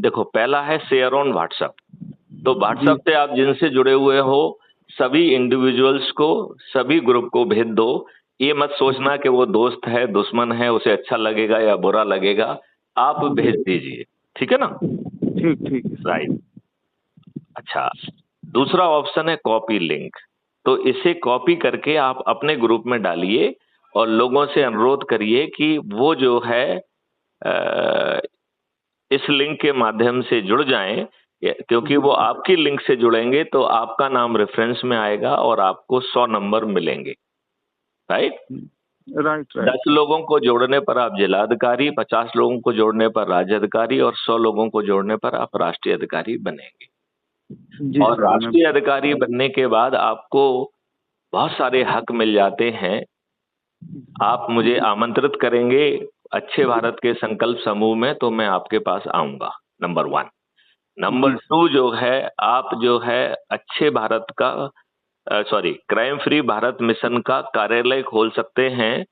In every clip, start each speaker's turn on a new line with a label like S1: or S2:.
S1: देखो, पहला है शेयर ऑन व्हाट्सएप। तो
S2: जी
S1: व्हाट्सएप से आप जिनसे जुड़े हुए हो सभी इंडिविजुअल्स को, सभी ग्रुप को भेज दो। ये मत सोचना कि वो दोस्त है दुश्मन है, उसे अच्छा लगेगा या बुरा लगेगा, आप भेज दीजिए। ठीक है ना?
S2: ठीक ठीक है।
S1: राइट। अच्छा, दूसरा ऑप्शन है कॉपी लिंक। तो इसे कॉपी करके आप अपने ग्रुप में डालिए और लोगों से अनुरोध करिए कि वो जो है अ, इस लिंक के माध्यम से जुड़ जाएं, क्योंकि वो आपकी लिंक से जुड़ेंगे तो आपका नाम रेफरेंस में आएगा और आपको 100 नंबर मिलेंगे। राइट।
S2: Right
S1: 10
S2: right.
S1: लोगों को जोड़ने पर आप जिलाधिकारी, 50 लोगों को जोड़ने पर राज्य अधिकारी और 100 लोगों को जोड़ने पर आप राष्ट्रीय अधिकारी बनेंगे।
S2: जी
S1: और
S2: सर, मैं
S1: राष्ट्रीय अधिकारी बनने के बाद आपको बहुत सारे हक मिल जाते हैं। आप मुझे आमंत्रित करेंगे अच्छे भारत के संकल्प समूह में, तो मैं आपके पास आऊंगा। नंबर 1। नंबर
S2: जी
S1: 2 जो है, आप जो है अच्छे भारत का क्राइम फ्री भारत मिशन का कार्यालय खोल सकते हैं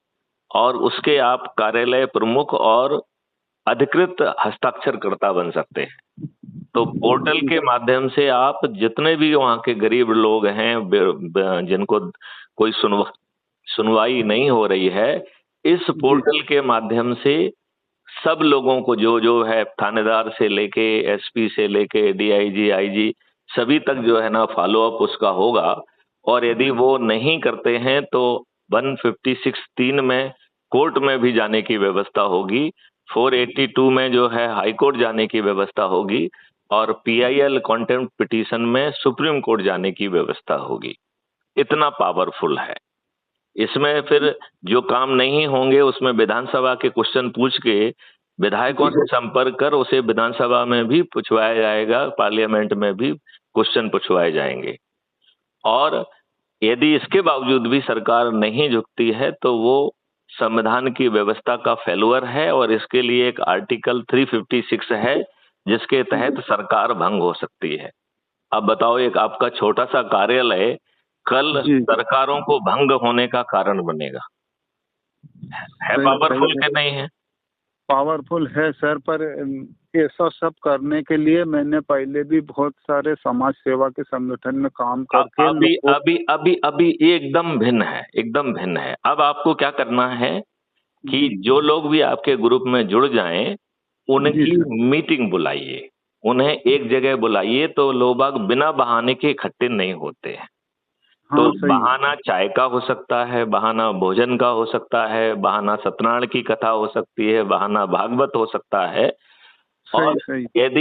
S1: और उसके आप कार्यालय प्रमुख और अधिकृत हस्ताक्षरकर्ता बन सकते हैं। तो पोर्टल के माध्यम से आप जितने भी वहाँ के गरीब लोग हैं जिनको कोई सुनवाई नहीं हो रही है, इस
S2: जी
S1: पोर्टल के माध्यम से सब लोगों को, जो जो है थानेदार से लेके एसपी से लेके डीआईजी आईजी सभी तक जो है ना फॉलो अप उसका होगा। और यदि वो नहीं करते हैं तो 156(3) में कोर्ट में भी जाने की व्यवस्था होगी। 482 में जो है हाई कोर्ट जाने की व्यवस्था होगी और पीआईएल कॉन्टेम्प्ट पिटीशन में सुप्रीम कोर्ट जाने की व्यवस्था होगी। इतना पावरफुल है। इसमें फिर जो काम नहीं होंगे उसमें विधानसभा के क्वेश्चन पूछ के विधायकों से संपर्क कर उसे विधानसभा में भी पूछवाया जाएगा, पार्लियामेंट में भी क्वेश्चन पूछवाए जाएंगे। और यदि इसके बावजूद भी सरकार नहीं झुकती है तो वो संविधान की व्यवस्था का फेलुअर है और इसके लिए एक आर्टिकल 356 है जिसके तहत सरकार भंग हो सकती है। अब बताओ, एक आपका छोटा सा कार्यालय कल
S2: जी।
S1: सरकारों को भंग होने का कारण बनेगा। है
S2: सही सही
S1: पावरफुल
S2: है।
S1: के नहीं है?
S2: पावरफुल है सर, पर ऐसा सब करने के लिए मैंने पहले भी बहुत सारे समाज सेवा के संगठन में काम करके
S1: अभी
S2: लोगों।
S1: अभी अभी अभी एकदम भिन्न है, एकदम भिन्न है। अब आपको क्या करना है कि
S2: जी
S1: जो लोग भी आपके ग्रुप में जुड़ जाएं
S2: जी
S1: उनकी
S2: सर।
S1: मीटिंग बुलाइए, उन्हें एक जगह बुलाइए तो लोग बाग बिना बहाने के इकट्ठे नहीं होते हैं। तो
S2: हाँ सही है।
S1: बहाना चाय का हो सकता है, बहाना भोजन का हो सकता है, बहाना सत्यनारायण की कथा हो सकती है, बहाना भागवत हो सकता है।
S2: सही
S1: और
S2: सही।
S1: यदि